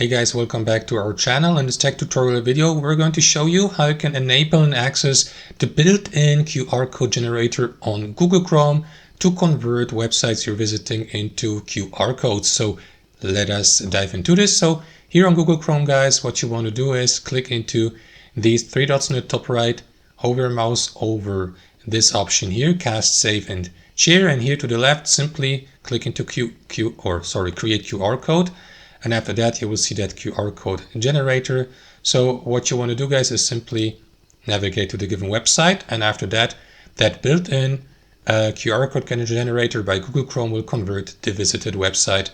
Hey guys, welcome back to our channel. In this tech tutorial video, we're going to show you how you can enable and access the built-in QR code generator on Google Chrome to convert websites you're visiting into QR codes. So let us dive into this. So here on Google Chrome, guys, what you want to do is click into these three dots in the top right, hover your mouse over this option here, cast, save, and share. And here to the left, simply click into create QR code. And after that, you will see that QR code generator. So what you want to do, guys, is simply navigate to the given website. And after that, that built-in QR code generator by Google Chrome will convert the visited website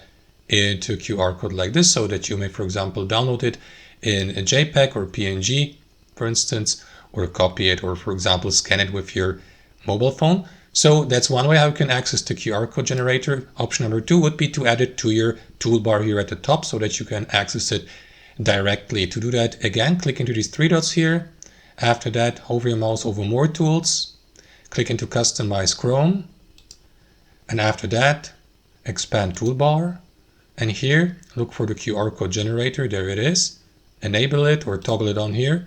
into QR code like this, so that you may, for example, download it in a JPEG or PNG, for instance, or copy it, or for example, scan it with your mobile phone. So that's one way how you can access the QR code generator. Option number two would be to add it to your toolbar here at the top so that you can access it directly. To do that, again, click into these three dots here. After that, hover your mouse over more tools, click into customize Chrome. And after that, expand toolbar. And here, look for the QR code generator. There it is. Enable it or toggle it on here.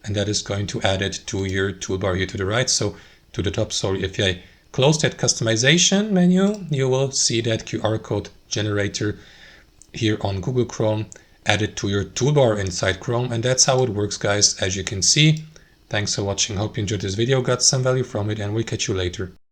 And that is going to add it to your toolbar here to the right. So to the top, sorry, if I close that customization menu, you will see that QR code generator here on Google Chrome added to your toolbar inside Chrome. And that's how it works, guys, as you can see. Thanks for watching. Hope you enjoyed this video, got some value from it, and we'll catch you later.